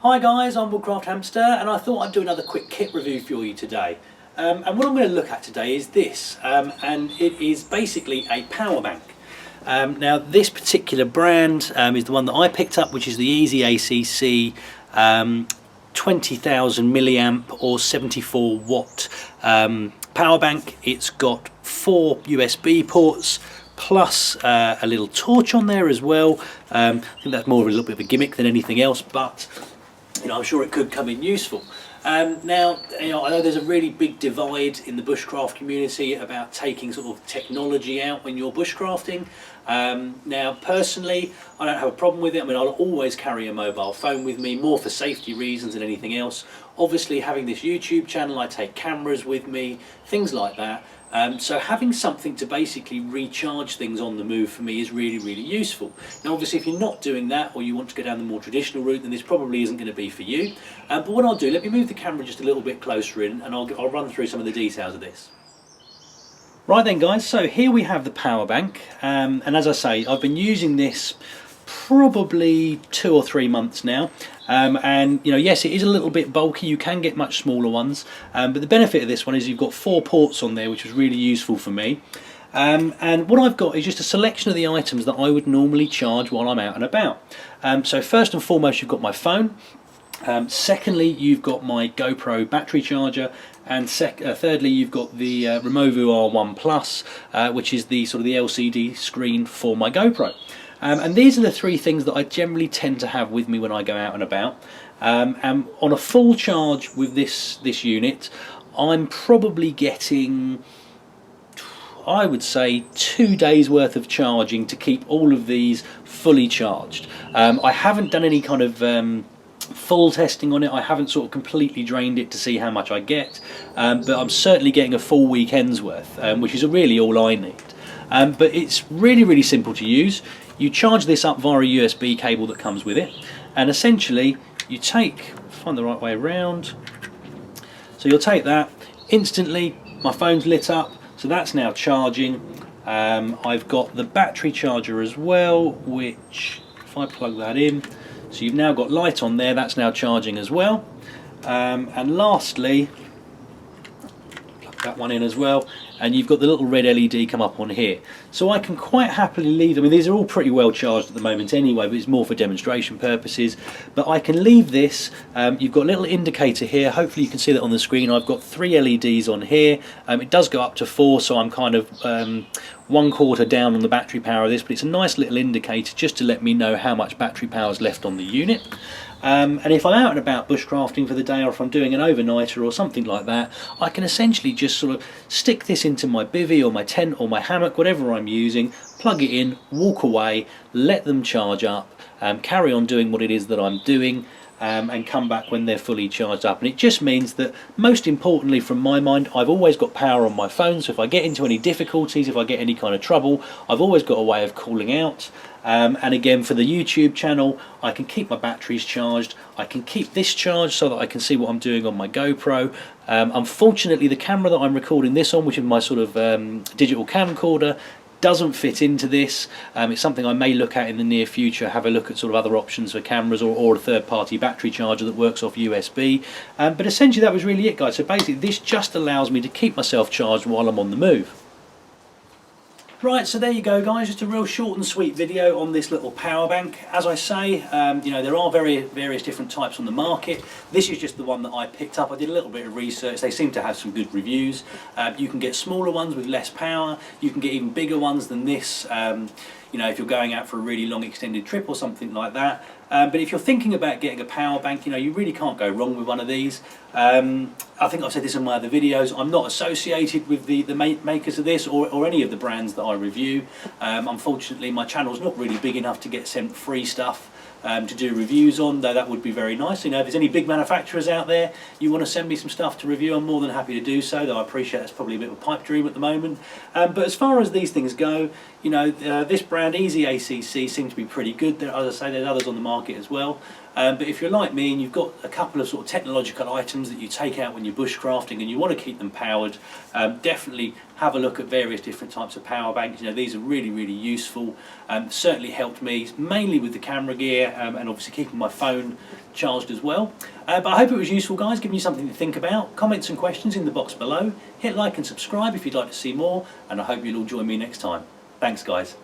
Hi guys, I'm Woodcraft Hamster and I thought I'd do another quick kit review for you today. And what I'm going to look at today is this, and it is basically a power bank. Now this particular brand is the one that I picked up, which is the Easy ACC 20,000 milliamp or 74 watt power bank. It's got 4 USB ports plus a little torch on there as well. I think that's more of a little bit of a gimmick than anything else, but I'm sure it could come in useful. Now, I know there's a really big divide in the bushcraft community about taking sort of technology out when you're bushcrafting. Now, personally, I don't have a problem with it. I mean, I'll always carry a mobile phone with me, more for safety reasons than anything else. Obviously, having this YouTube channel, I take cameras with me, things like that. So having something to basically recharge things on the move for me is really, really useful. Now obviously if you're not doing that, or you want to go down the more traditional route, then this probably isn't going to be for you. But what I'll do, let me move the camera just a little bit closer in and I'll run through some of the details of this. Right then guys, so here we have the power bank, and as I say, I've been using this probably 2 or 3 months now. And yes, it is a little bit bulky. You can get much smaller ones, but the benefit of this one is you've got 4 ports on there, which was really useful for me. And what I've got is just a selection of the items that I would normally charge while I'm out and about. So first and foremost, you've got my phone. Secondly, you've got my GoPro battery charger, and thirdly, you've got the Removu R1 Plus, which is the sort of the LCD screen for my GoPro. And these are the 3 things that I generally tend to have with me when I go out and about. And on a full charge with this unit, I'm probably getting, I would say, 2 days worth of charging to keep all of these fully charged. I haven't done any kind of full testing on it. I haven't sort of completely drained it to see how much I get, but I'm certainly getting a full weekend's worth, which is really all I need. But it's really, really simple to use. You charge this up via a USB cable that comes with it, and essentially you find the right way around, so you'll take that, instantly my phone's lit up, so that's now charging. I've got the battery charger as well, which if I plug that in, so you've now got light on there, that's now charging as well. And lastly, plug that one in as well, and you've got the little red LED come up on here. So I can quite happily leave them. I mean, these are all pretty well charged at the moment anyway, but it's more for demonstration purposes. But I can leave this. You've got a little indicator here. Hopefully you can see that on the screen. I've got 3 LEDs on here. It does go up to 4, so I'm kind of 1/4 down on the battery power of this, but it's a nice little indicator just to let me know how much battery power is left on the unit. And if I'm out and about bushcrafting for the day, or if I'm doing an overnighter or something like that, I can essentially just sort of stick this into my bivvy or my tent or my hammock, whatever I'm using, plug it in, walk away, let them charge up, carry on doing what it is that I'm doing, and come back when they're fully charged up. And it just means that, most importantly from my mind, I've always got power on my phone, so if I get into any difficulties, if I get any kind of trouble, I've always got a way of calling out. And again, for the YouTube channel, I can keep my batteries charged, I can keep this charged so that I can see what I'm doing on my GoPro. Unfortunately, the camera that I'm recording this on, which is my sort of digital camcorder, doesn't fit into this. It's something I may look at in the near future, have a look at sort of other options for cameras, or a third-party battery charger that works off USB. But essentially that was really it, guys. So basically this just allows me to keep myself charged while I'm on the move. Right, so there you go guys, just a real short and sweet video on this little power bank. As I say, there are various different types on the market. This is just the one that I picked up. I did a little bit of research. They seem to have some good reviews. You can get smaller ones with less power. You can get even bigger ones than this, if you're going out for a really long extended trip or something like that. But if you're thinking about getting a power bank, you really can't go wrong with one of these. I think I've said this in my other videos, I'm not associated with the makers of this or any of the brands that I review. Unfortunately, my channel's not really big enough to get sent free stuff to do reviews on, though that would be very nice. If there's any big manufacturers out there you want to send me some stuff to review, I'm more than happy to do so, though I appreciate that's probably a bit of a pipe dream at the moment. But as far as these things go, this brand Easy ACC seems to be pretty good. As I say, there's others on the market as well. But if you're like me and you've got a couple of sort of technological items that you take out when you're bushcrafting and you want to keep them powered, definitely have a look at various different types of power banks. You know, these are really, really useful. Certainly helped me, mainly with the camera gear and obviously keeping my phone charged as well. But I hope it was useful, guys, giving you something to think about. Comments and questions in the box below. Hit like and subscribe if you'd like to see more, and I hope you'll all join me next time. Thanks, guys.